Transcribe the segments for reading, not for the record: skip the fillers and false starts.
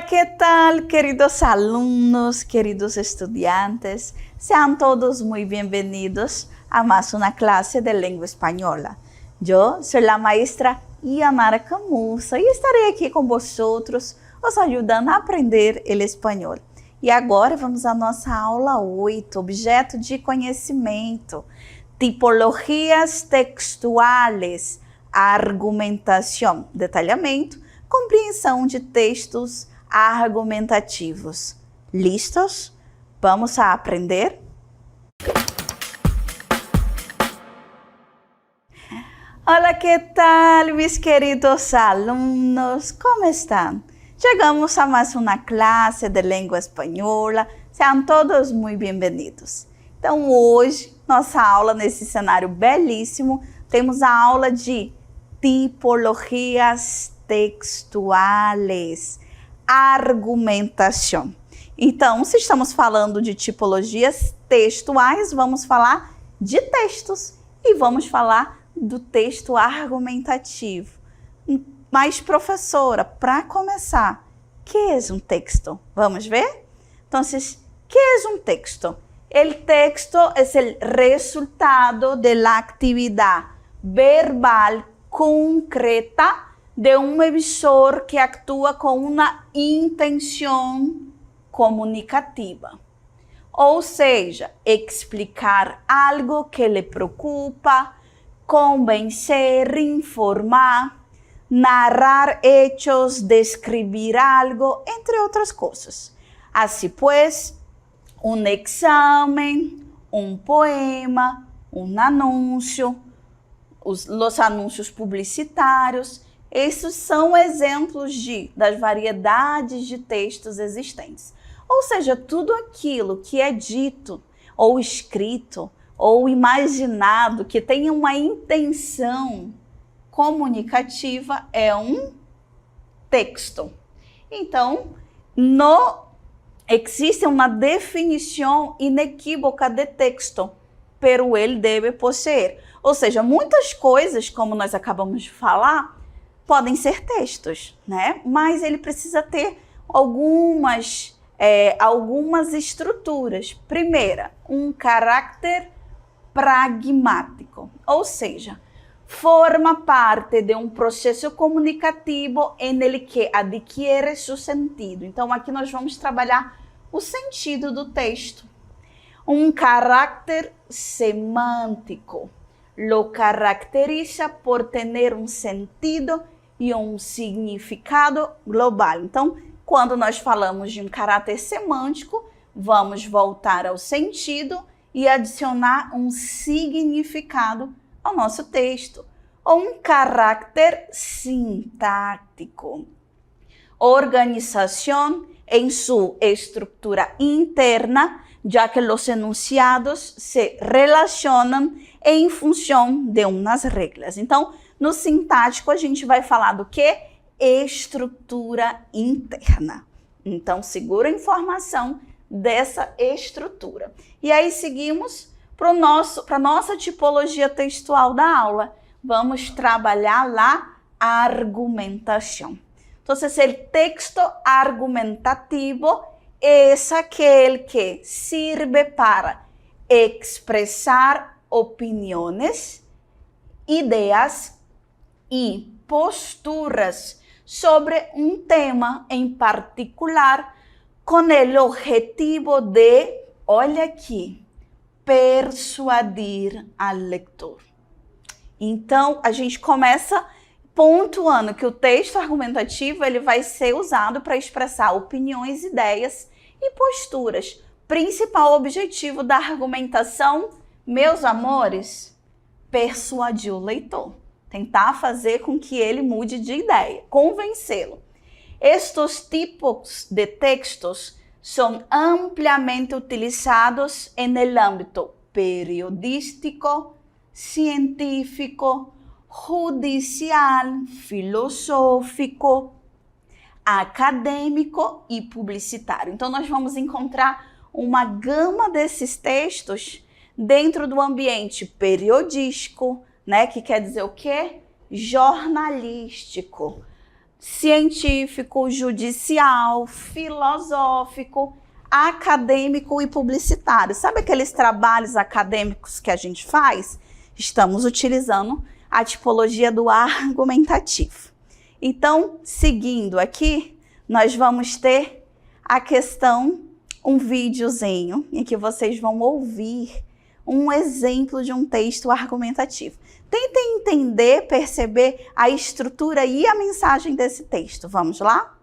¿qué tal, queridos alumnos, queridos estudiantes? Sean todos muy bienvenidos a más una clase de lengua española. Yo soy la maestra Yanara Camussa e estarei aqui com vosotros, os ajudando a aprender o espanhol. E agora vamos à nossa aula 8, objeto de conhecimento, tipologias textuales, argumentação, detalhamento, compreensão de textos argumentativos. Listos? Vamos a aprender? Hola, ¿qué tal, mis queridos alumnos? ¿Cómo están? Chegamos a mais uma classe de língua espanhola. Sejam todos muito bem-vindos. Então, hoje, nossa aula nesse cenário belíssimo, temos a aula de tipologias textuales, argumentação. Então, se estamos falando de tipologias textuais, vamos falar de textos e vamos falar do texto argumentativo. Mas, professora, para começar, que é um texto? Vamos ver? Então, que é um texto? O texto é o resultado da atividade verbal concreta de um emissor que atua com uma intenção comunicativa. Ou seja, explicar algo que lhe preocupa, convencer, informar, narrar hechos, descrever algo, entre outras coisas. Assim, pues, um exame, um poema, um anúncio, os anúncios publicitários, esses são exemplos das variedades de textos existentes. Ou seja, tudo aquilo que é dito, ou escrito, ou imaginado, que tenha uma intenção comunicativa, é um texto. Então, existe uma definição inequívoca de texto, pero ele deve possuir. Ou seja, muitas coisas, como nós acabamos de falar, podem ser textos, né? Mas ele precisa ter algumas estruturas. Primeira, um caráter pragmático, ou seja, forma parte de um processo comunicativo em ele que adquire seu sentido. Então, aqui nós vamos trabalhar o sentido do texto. Um caráter semântico. Lo caracteriza por ter um sentido e um significado global. Então, quando nós falamos de um caráter semântico, vamos voltar ao sentido e adicionar um significado ao nosso texto. Ou um caráter sintático. Organização em sua estrutura interna, já que os enunciados se relacionam em função de umas regras. Então, no sintático, a gente vai falar do que? Estrutura interna. Então, segura a informação dessa estrutura. E aí, seguimos para a nossa tipologia textual da aula. Vamos trabalhar lá a argumentação. Então, o texto argumentativo é aquele que serve para expressar opiniões, ideias e posturas sobre um tema em particular com o objetivo de, olha aqui, persuadir ao leitor. Então, a gente começa pontuando que o texto argumentativo ele vai ser usado para expressar opiniões, ideias e posturas. Principal objetivo da argumentação, meus amores, persuadir o leitor. Tentar fazer com que ele mude de ideia, convencê-lo. Estes tipos de textos são amplamente utilizados no âmbito periodístico, científico, judicial, filosófico, acadêmico e publicitário. Então, nós vamos encontrar uma gama desses textos dentro do ambiente periodístico, né, que quer dizer o quê? Jornalístico, científico, judicial, filosófico, acadêmico e publicitário. Sabe aqueles trabalhos acadêmicos que a gente faz? Estamos utilizando a tipologia do argumentativo. Então, seguindo aqui, nós vamos ter a questão, um videozinho em que vocês vão ouvir um exemplo de um texto argumentativo. Tentem entender, perceber a estrutura e a mensagem desse texto. Vamos lá?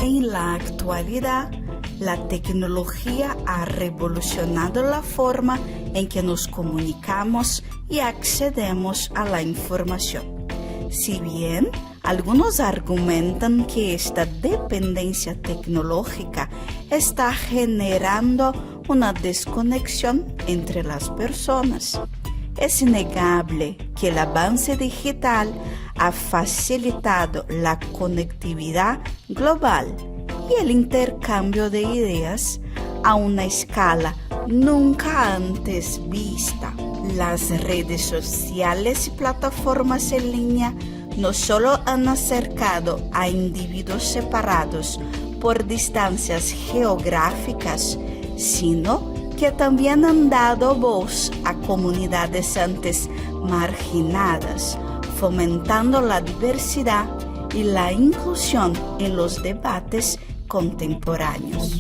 En la actualidad, la tecnología ha revolucionado la forma en que nos comunicamos y accedemos a la información. Si bien algunos argumentan que esta dependencia tecnológica está generando una desconexión entre las personas, es innegable que el avance digital ha facilitado la conectividad global y el intercambio de ideas a una escala nunca antes vista. Las redes sociales y plataformas en línea no solo han acercado a individuos separados por distancias geográficas, sino que también han dado voz a comunidades antes marginadas, fomentando la diversidad y la inclusión en los debates contemporâneos.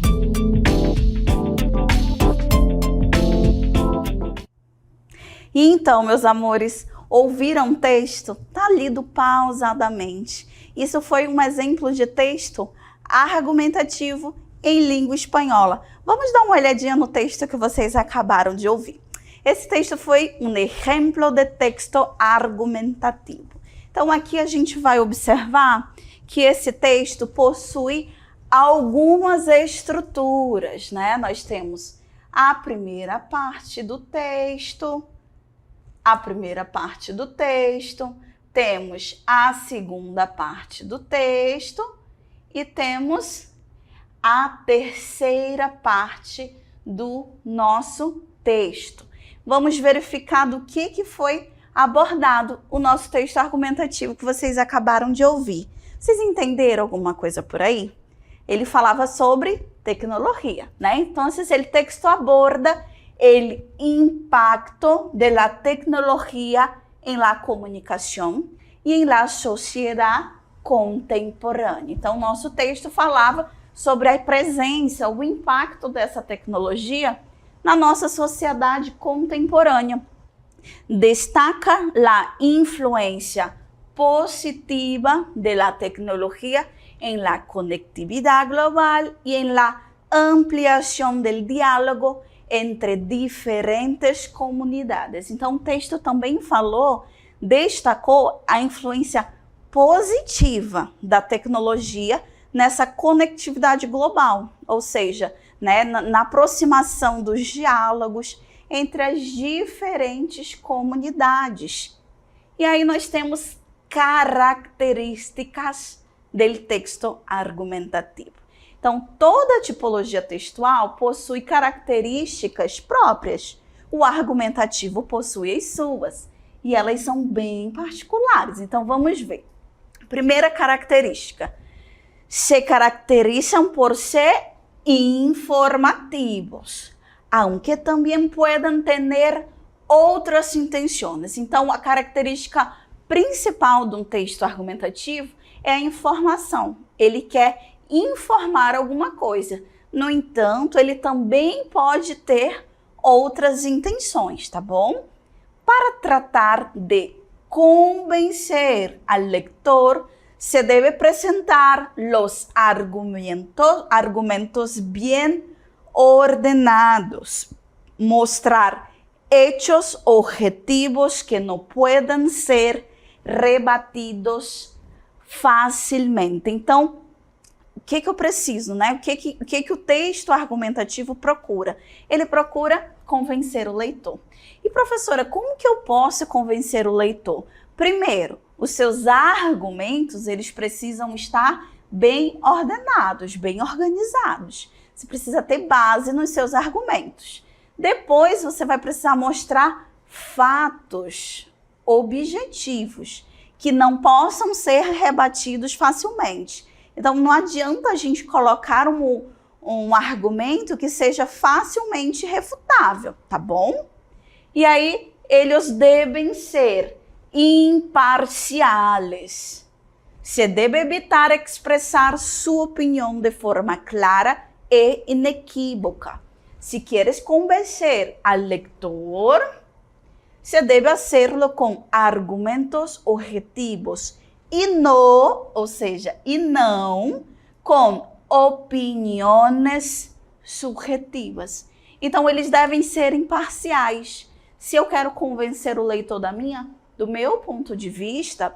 E então, meus amores, ouviram o texto? Tá lido pausadamente. Isso foi um exemplo de texto argumentativo em língua espanhola. Vamos dar uma olhadinha no texto que vocês acabaram de ouvir. Esse texto foi um exemplo de texto argumentativo. Então, aqui a gente vai observar que esse texto possui algumas estruturas, né? Nós temos a primeira parte do texto, temos a segunda parte do texto e temos a terceira parte do nosso texto. Vamos verificar do que foi abordado o nosso texto argumentativo que vocês acabaram de ouvir. Vocês entenderam alguma coisa por aí? Ele falava sobre tecnologia, né? Então, esse texto aborda o impacto da tecnologia em la comunicação e em la sociedade contemporânea. Então, nosso texto falava sobre a presença, o impacto dessa tecnologia na nossa sociedade contemporânea. Destaca a influência positiva da tecnologia em la conectividad global y en la ampliación del diálogo entre diferentes comunidades. Então, o texto também destacou a influência positiva da tecnologia nessa conectividade global, ou seja, né, na aproximação dos diálogos entre as diferentes comunidades. E aí nós temos características do texto argumentativo. Então, toda tipologia textual possui características próprias. O argumentativo possui as suas, e elas são bem particulares. Então, vamos ver. Primeira característica. Se caracterizam por ser informativos, aunque também puedan tener outras intenções. Então, a característica principal de um texto argumentativo é a informação. Ele quer informar alguma coisa. No entanto, ele também pode ter outras intenções, tá bom? Para tratar de convencer al lector, se debe presentar los argumentos bien ordenados, mostrar hechos objetivos que no puedan ser rebatidos facilmente. Então, o que eu preciso, né? O que o texto argumentativo procura? Ele procura convencer o leitor. E, professora, como que eu posso convencer o leitor? Primeiro, os seus argumentos, eles precisam estar bem ordenados, bem organizados. Você precisa ter base nos seus argumentos. Depois, você vai precisar mostrar fatos objetivos que não possam ser rebatidos facilmente. Então, não adianta a gente colocar um argumento que seja facilmente refutável, tá bom? E aí, eles devem ser imparciais. Se deve evitar expressar sua opinião de forma clara e inequívoca. Se quieres convencer al lector, se debe hacerlo com argumentos objetivos e não, ou seja, e não com opiniões subjetivas. Então, eles devem ser imparciais. Se eu quero convencer o leitor do meu ponto de vista,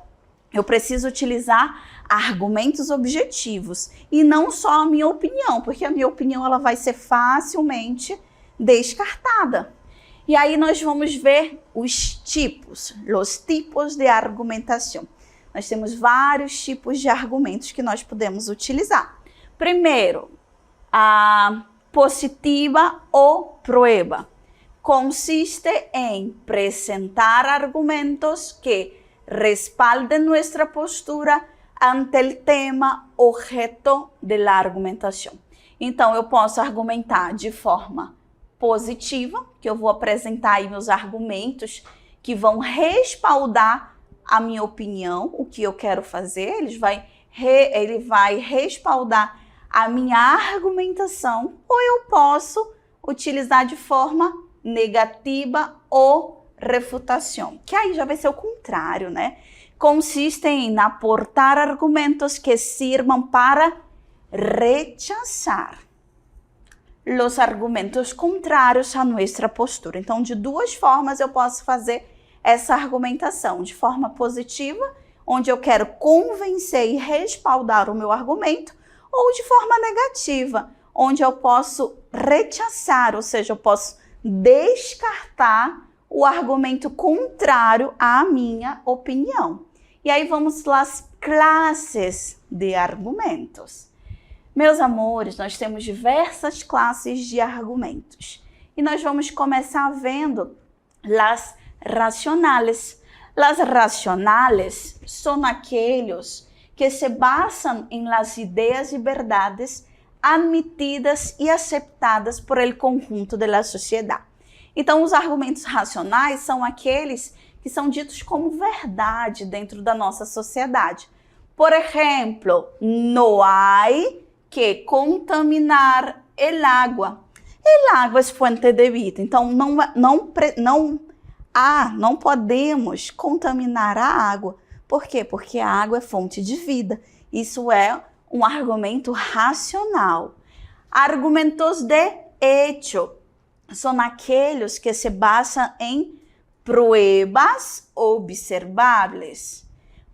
eu preciso utilizar argumentos objetivos e não só a minha opinião, porque a minha opinião ela vai ser facilmente descartada. E aí nós vamos ver os tipos de argumentação. Nós temos vários tipos de argumentos que nós podemos utilizar. Primeiro, a positiva ou prueba. Consiste em apresentar argumentos que respalden nuestra postura ante el tema objeto de la argumentación. Então, eu posso argumentar de forma positiva, que eu vou apresentar aí meus argumentos que vão respaldar a minha opinião, o que eu quero fazer, ele vai respaldar a minha argumentação, ou eu posso utilizar de forma negativa ou refutação, que aí já vai ser o contrário, né? Consiste em aportar argumentos que sirvam para rechazar os argumentos contrários à nossa postura. Então, de duas formas eu posso fazer essa argumentação. De forma positiva, onde eu quero convencer e respaldar o meu argumento, ou de forma negativa, onde eu posso rechazar, ou seja, eu posso descartar o argumento contrário à minha opinião. E aí vamos às classes de argumentos. Meus amores, nós temos diversas classes de argumentos. E nós vamos começar vendo as racionales. As racionales são aqueles que se basam em las ideias e verdades admitidas e aceptadas por el conjunto de la sociedade. Então, os argumentos racionais são aqueles que são ditos como verdade dentro da nossa sociedade. Por exemplo, não há que contaminar el agua. El agua é fonte de vida. Então, não podemos contaminar a água. Por quê? Porque a água é fonte de vida. Isso é um argumento racional. Argumentos de hecho são aqueles que se basam em pruebas observables.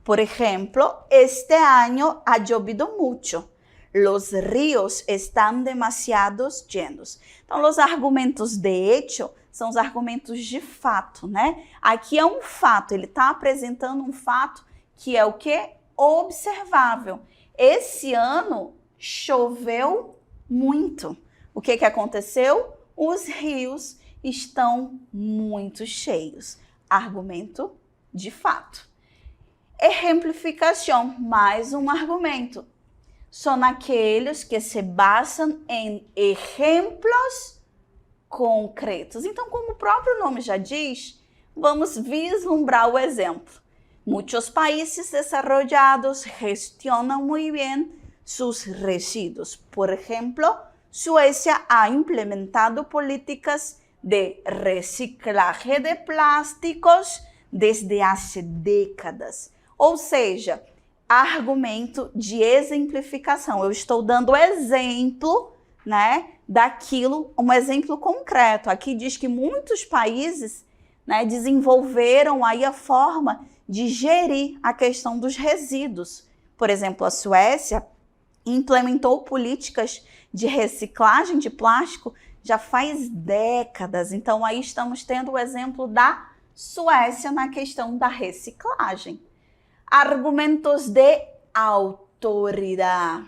Por exemplo, este año ha llovido mucho. Los ríos están demasiado llenos. Então, os argumentos de hecho são os argumentos de fato, né? Aqui é um fato, ele está apresentando um fato que é o quê? Observável. Esse ano choveu muito. O que aconteceu? Os rios estão muito cheios. Argumento de fato. Exemplificação, mais um argumento. São aqueles que se basam em exemplos concretos. Então, como o próprio nome já diz, vamos vislumbrar o exemplo. Muitos países desarrollados gestionam muito bem seus resíduos. Por exemplo, Suécia ha implementado políticas de reciclaje de plásticos desde há décadas. Ou seja, argumento de exemplificação. Eu estou dando exemplo, né, daquilo, um exemplo concreto. Aqui diz que muitos países, né, desenvolveram aí a forma de gerir a questão dos resíduos. Por exemplo, a Suécia implementou políticas de reciclagem de plástico já faz décadas. Então, aí estamos tendo o exemplo da Suécia na questão da reciclagem. Argumentos de autoridade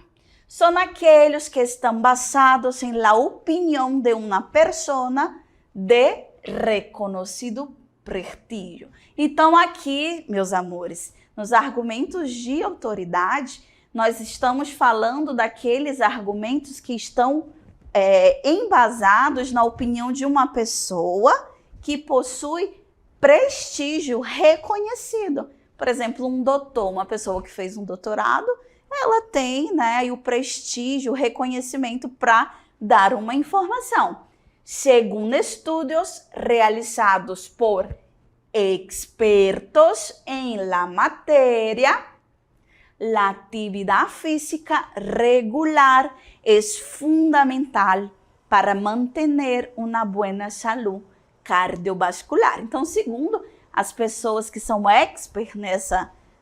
são aqueles que estão basados em la opinião de uma persona de reconhecido prestígio. Então aqui, meus amores, nos argumentos de autoridade, nós estamos falando daqueles argumentos que estão embasados na opinião de uma pessoa que possui prestígio reconhecido. Por exemplo, um doutor, uma pessoa que fez um doutorado, ela tem, né, o prestígio, o reconhecimento para dar uma informação. Segundo estudos realizados por expertos em la matéria, la actividad física regular es fundamental para mantener una buena salud cardiovascular. Então, segundo as pessoas que são experts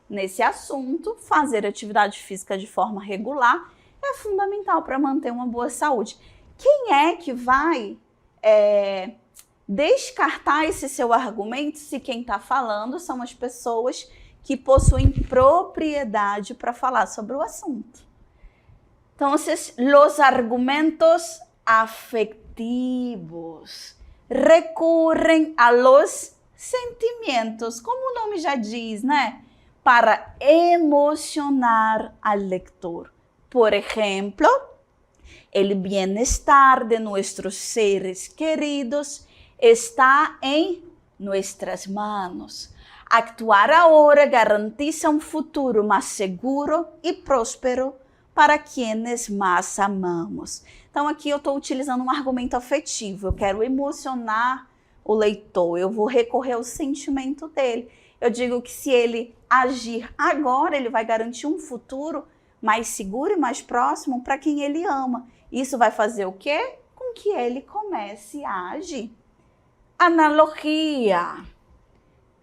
nesse assunto, fazer atividade física de forma regular é fundamental para manter uma boa saúde. Quem é que vai descartar esse seu argumento se quem está falando são as pessoas que possuem propriedade para falar sobre o assunto? Então, os argumentos afetivos recorrem a los sentimentos, como o nome já diz, né? Para emocionar al lector. Por exemplo, el bienestar de nuestros seres queridos está en nuestras manos. Actuar ahora garantiza un futuro más seguro y próspero para quienes mais amamos. Então, aqui eu estou utilizando um argumento afetivo. Eu quero emocionar o leitor. Eu vou recorrer ao sentimento dele. Eu digo que se ele agir agora, ele vai garantir um futuro mais seguro e mais próximo para quem ele ama. Isso vai fazer o quê? Com que ele comece a agir. Analogia.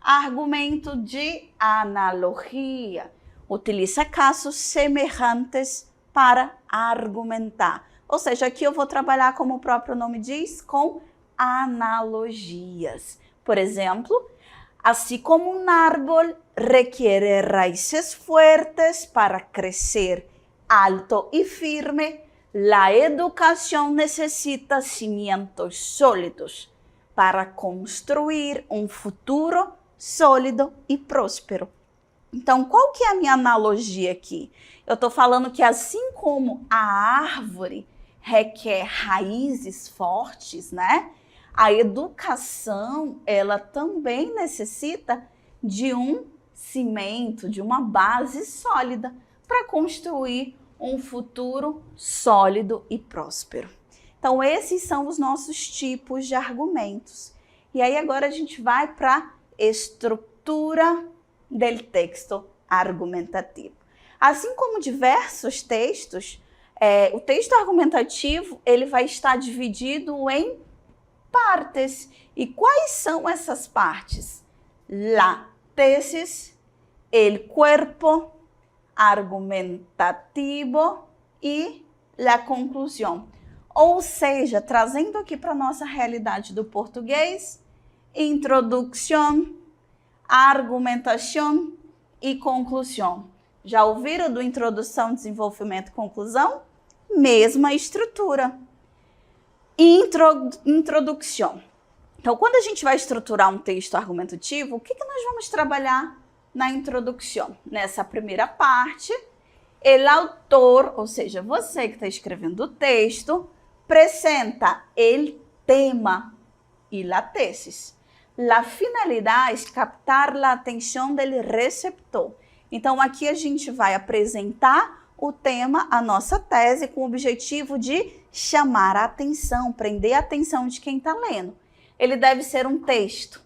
Argumento de analogia. Utiliza casos semelhantes para argumentar. Ou seja, aqui eu vou trabalhar, como o próprio nome diz, com analogias. Por exemplo, assim como um árbol requiere raíces fuertes para crescer alto e firme, la educación necesita cimientos sólidos para construir um futuro sólido e próspero. Então, qual que é a minha analogia aqui? Eu estou falando que assim como a árvore requer raízes fortes, né? A educação, ela também necessita de um cimento, de uma base sólida para construir um futuro sólido e próspero. Então, esses são os nossos tipos de argumentos. E aí agora a gente vai para a estrutura del texto argumentativo. Assim como diversos textos, o texto argumentativo ele vai estar dividido em partes. E quais são essas partes? La tesis, el cuerpo argumentativo e la conclusão. Ou seja, trazendo aqui para a nossa realidade do português, introdução, argumentação e conclusão. Já ouviram do introdução, desenvolvimento e conclusão? Mesma estrutura. Introdução. Então, quando a gente vai estruturar um texto argumentativo, o que nós vamos trabalhar na introdução? Nessa primeira parte, o autor, ou seja, você que está escrevendo o texto, apresenta o tema e la tesis. La finalidade é captar a atenção do receptor. Então, aqui a gente vai apresentar o tema, a nossa tese, com o objetivo de chamar a atenção, prender a atenção de quem está lendo. Ele deve ser um texto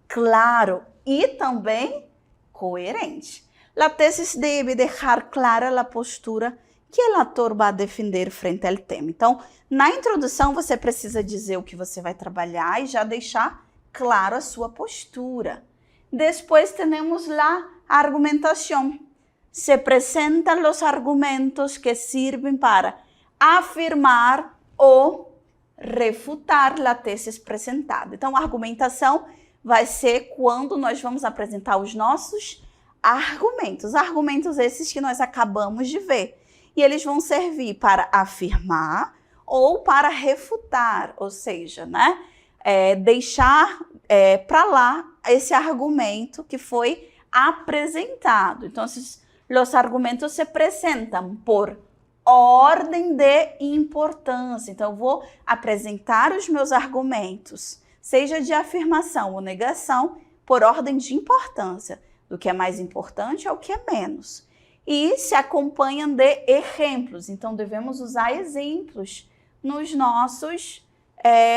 claro e também coerente. La tesis deve deixar clara a postura que o autor vai defender frente ao tema. Então, na introdução, você precisa dizer o que você vai trabalhar e já deixar claro a sua postura. Depois, temos a argumentação. Se apresentam os argumentos que servem para afirmar ou refutar a tese apresentada. Então, a argumentação vai ser quando nós vamos apresentar os nossos argumentos. Argumentos esses que nós acabamos de ver. E eles vão servir para afirmar ou para refutar, ou seja, né? deixar para lá esse argumento que foi apresentado. Então, os argumentos se apresentam por ordem de importância. Então, eu vou apresentar os meus argumentos, seja de afirmação ou negação, por ordem de importância, do que é mais importante ao que é menos. E se acompanham de exemplos. Então, devemos usar exemplos nos nossos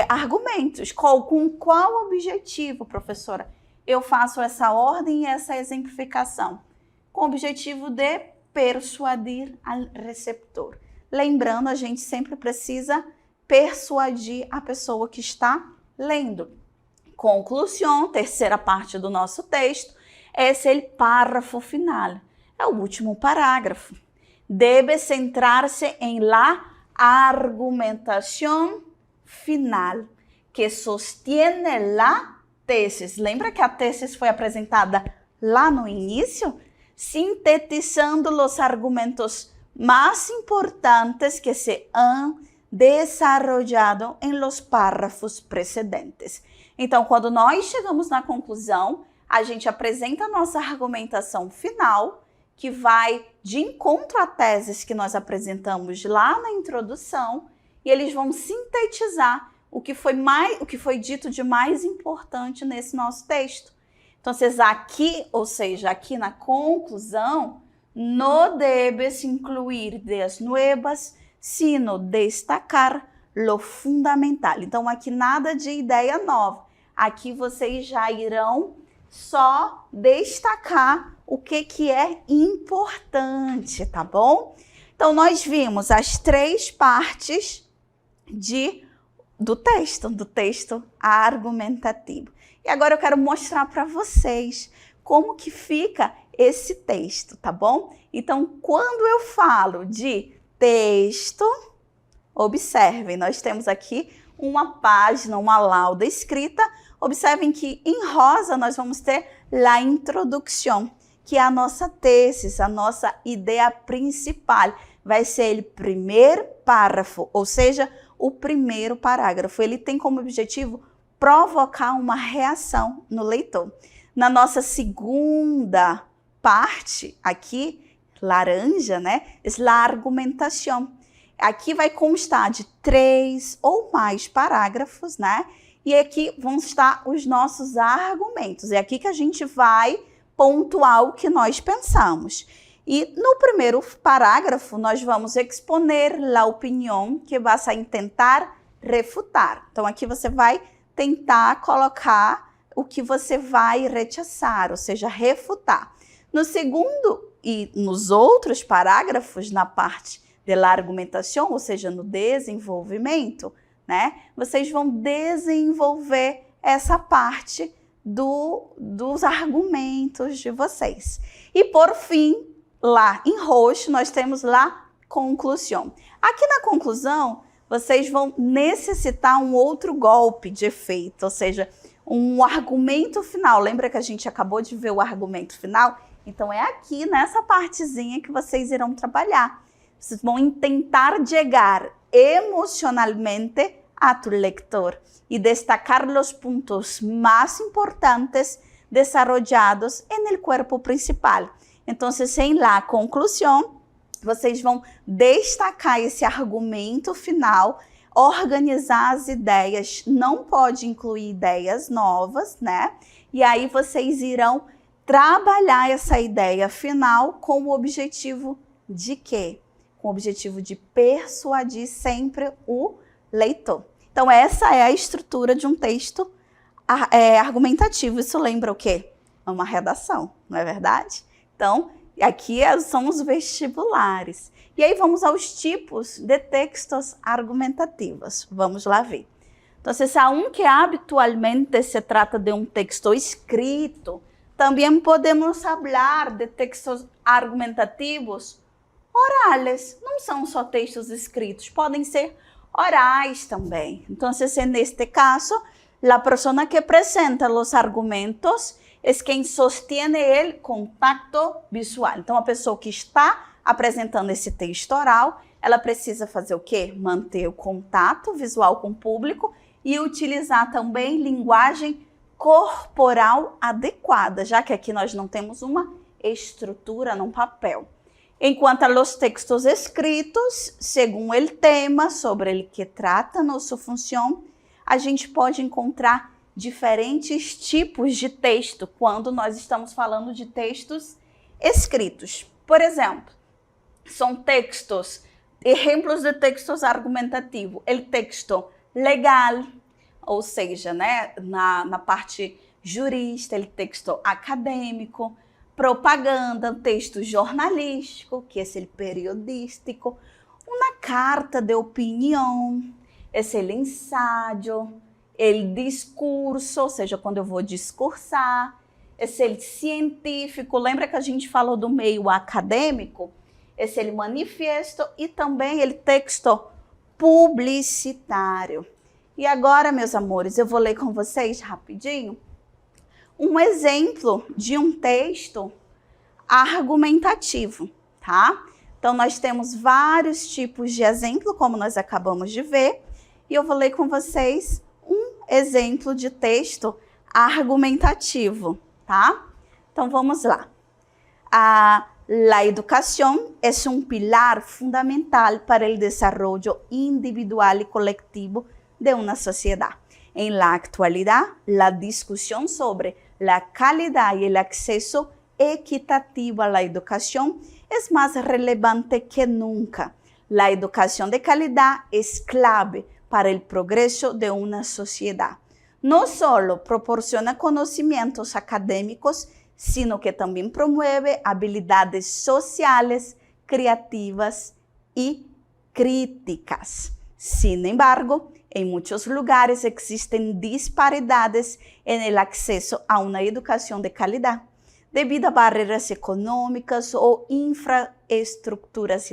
argumentos. Com qual objetivo, professora, eu faço essa ordem e essa exemplificação? Com o objetivo de persuadir ao receptor. Lembrando, a gente sempre precisa persuadir a pessoa que está lendo. Conclusão, terceira parte do nosso texto, esse é o parágrafo final. É o último parágrafo. Deve centrar-se em la argumentação final, que sostiene la tesis. Lembra que a tesis foi apresentada lá no início? Sintetizando os argumentos mais importantes que se han desarrollado em los párrafos precedentes. Então, quando nós chegamos na conclusão, a gente apresenta a nossa argumentação final, que vai de encontro à teses que nós apresentamos lá na introdução, e eles vão sintetizar o que foi dito de mais importante nesse nosso texto. Então, aqui, ou seja, aqui na conclusão, no debes incluir ideas novas, sino destacar lo fundamental. Então, aqui nada de ideia nova. Aqui vocês já irão só destacar o que é importante, tá bom? Então, nós vimos as três partes do texto argumentativo. E agora eu quero mostrar para vocês como que fica esse texto, tá bom? Então, quando eu falo de texto, observem, nós temos aqui uma página, uma lauda escrita. Observem que em rosa nós vamos ter a introdução, que é a nossa tese, a nossa ideia principal. Vai ser o primeiro parágrafo, ou seja, o primeiro parágrafo. Ele tem como objetivo provocar uma reação no leitor. Na nossa segunda parte, aqui, laranja, né? É a argumentação. Aqui vai constar de 3 ou mais parágrafos, né? E aqui vão estar os nossos argumentos. É aqui que a gente vai pontuar o que nós pensamos. E no primeiro parágrafo, nós vamos exponer a opinião que vai tentar refutar. Então, aqui você vai tentar colocar o que você vai rechaçar, ou seja, refutar. No segundo e nos outros parágrafos, na parte da argumentação, ou seja, no desenvolvimento, né, vocês vão desenvolver essa parte dos argumentos de vocês. E por fim, lá em roxo, nós temos lá conclusão. Aqui na conclusão, vocês vão necessitar um outro golpe de efeito, ou seja, um argumento final. Lembra que a gente acabou de ver o argumento final? Então, é aqui nessa partezinha que vocês irão trabalhar. Vocês vão tentar chegar emocionalmente a tu lector e destacar os pontos mais importantes desarrollados no corpo principal. Então, em la conclusão, vocês vão destacar esse argumento final, organizar as ideias, não pode incluir ideias novas, né? E aí vocês irão trabalhar essa ideia final com o objetivo de quê? Com o objetivo de persuadir sempre o leitor. Então, essa é a estrutura de um texto argumentativo. Isso lembra o quê? Uma redação, não é verdade? Então, aqui são os vestibulares. E aí vamos aos tipos de textos argumentativos. Vamos lá ver. Então, aunque habitualmente se trata de um texto escrito, também podemos falar de textos argumentativos orales. Não são só textos escritos, podem ser orais também. Então, neste caso, a pessoa que apresenta os argumentos é quem sostiene o contato visual. Então, a pessoa que está apresentando esse texto oral, ela precisa fazer o quê? Manter o contato visual com o público e utilizar também linguagem corporal adequada, já que aqui nós não temos uma estrutura no papel. Enquanto a los textos escritos, segundo o tema sobre el que trata nossa função, a gente pode encontrar diferentes tipos de texto quando nós estamos falando de textos escritos. Por exemplo, são textos, exemplos de textos argumentativos, o texto legal, ou seja, né, na parte jurista, o texto acadêmico, propaganda, texto jornalístico, que é o periodístico, uma carta de opinião, esse é o ensaio, o discurso, ou seja, quando eu vou discursar, esse é o científico, lembra que a gente falou do meio acadêmico? Esse é o manifesto e também o texto publicitário. E agora, meus amores, eu vou ler com vocês rapidinho um exemplo de um texto argumentativo, tá? Então, nós temos vários tipos de exemplo, como nós acabamos de ver, e eu vou ler com vocês um exemplo de texto argumentativo, tá? Então, vamos lá. La educación es un pilar fundamental para el desarrollo individual y colectivo de una sociedad. En la actualidad, la discusión sobre la calidad y el acceso equitativo a la educación es más relevante que nunca. La educación de calidad es clave para el progreso de una sociedad. No solo proporciona conocimientos académicos, sino que también promueve habilidades sociales, creativas y críticas. Sin embargo, en muchos lugares existen disparidades en el acceso a una educación de calidad, debido a barreras económicas o infraestructuras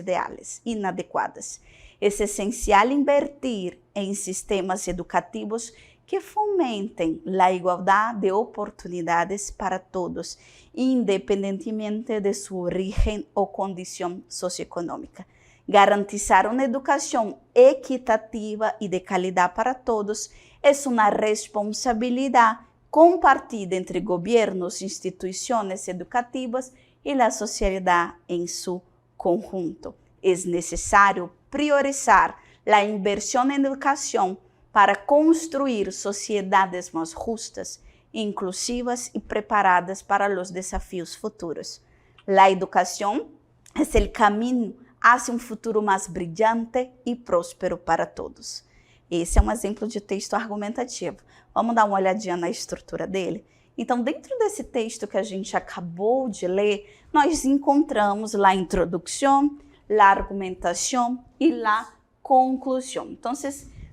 inadecuadas. Es esencial invertir en sistemas educativos que fomentem a igualdade de oportunidades para todos, independentemente de sua origem ou condição socioeconômica. Garantizar uma educação equitativa e de qualidade para todos é uma responsabilidade compartida entre governos, instituições educativas e a sociedade em seu conjunto. É necessário priorizar a inversão em educação para construir sociedades mais justas, inclusivas e preparadas para os desafios futuros. A educação é o caminho hacia um futuro mais brilhante e próspero para todos. Esse é um exemplo de texto argumentativo. Vamos dar uma olhadinha na estrutura dele? Então, dentro desse texto que a gente acabou de ler, nós encontramos a introdução, a argumentação e a conclusão. Então,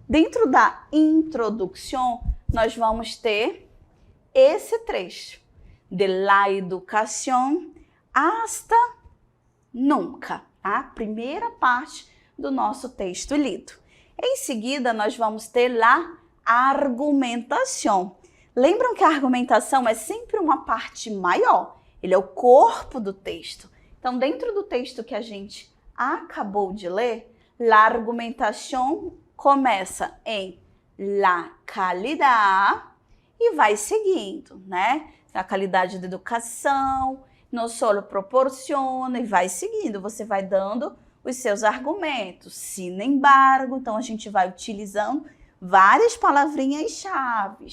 dentro da introdução, nós vamos ter esse trecho. De la educação hasta nunca. A primeira parte do nosso texto lido. Em seguida, nós vamos ter a argumentação. Lembram que a argumentação é sempre uma parte maior. Ele é o corpo do texto. Então, dentro do texto que a gente acabou de ler, a argumentação começa em la calidad e vai seguindo, né? A qualidade da educação, não só proporciona e vai seguindo. Você vai dando os seus argumentos. Sin embargo, então a gente vai utilizando várias palavrinhas-chave.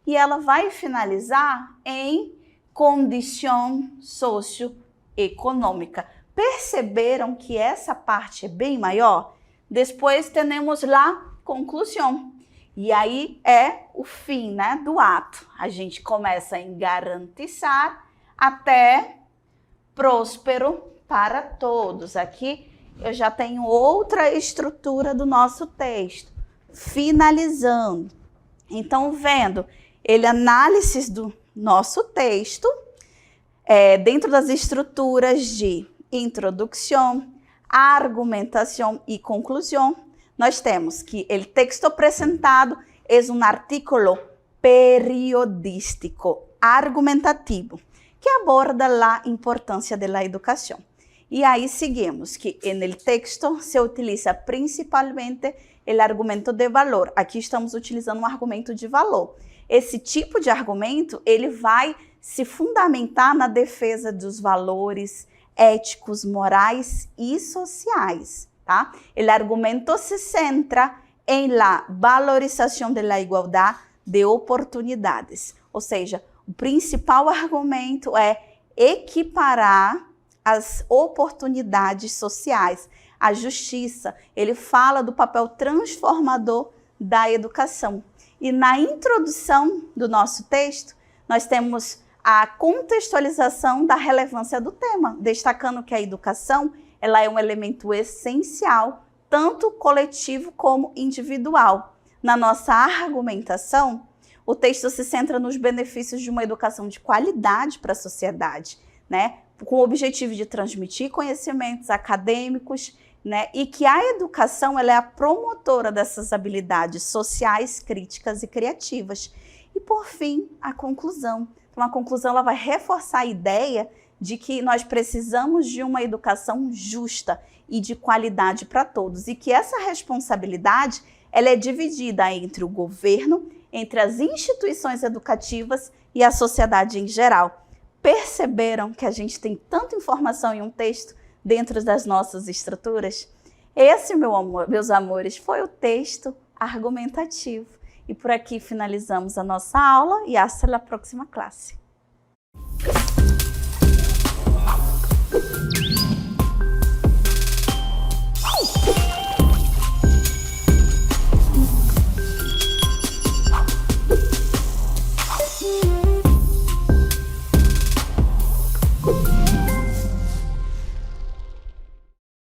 E ela vai finalizar em condição socioeconômica. Perceberam que essa parte é bem maior? Depois temos a conclusão. E aí é o fim, né, do ato. A gente começa em garantizar até próspero para todos. Aqui eu já tenho outra estrutura do nosso texto. Finalizando. Então, vendo ele análise do nosso texto, dentro das estruturas de introdução, argumentação e conclusão, nós temos que o texto apresentado é um artículo periodístico argumentativo que aborda a importância da educação. E aí seguimos que no texto se utiliza principalmente o argumento de valor. Aqui estamos utilizando um argumento de valor. Esse tipo de argumento, ele vai se fundamentar na defesa dos valores éticos, morais e sociais, tá? O argumento se centra em la valorização da igualdade de oportunidades. Ou seja, o principal argumento é equiparar as oportunidades sociais, a justiça. Ele fala do papel transformador da educação. E na introdução do nosso texto, nós temos a contextualização da relevância do tema, destacando que a educação ela é um elemento essencial, tanto coletivo como individual. Na nossa argumentação, o texto se centra nos benefícios de uma educação de qualidade para a sociedade, né? Com o objetivo de transmitir conhecimentos acadêmicos, né? E que a educação ela é a promotora dessas habilidades sociais, críticas e criativas. E, por fim, a conclusão. Então, a conclusão ela vai reforçar a ideia de que nós precisamos de uma educação justa e de qualidade para todos, e que essa responsabilidade ela é dividida entre o governo, entre as instituições educativas e a sociedade em geral. Perceberam que a gente tem tanta informação em um texto dentro das nossas estruturas? Esse, meus amores, foi o texto argumentativo. E por aqui finalizamos a nossa aula e hasta a próxima classe.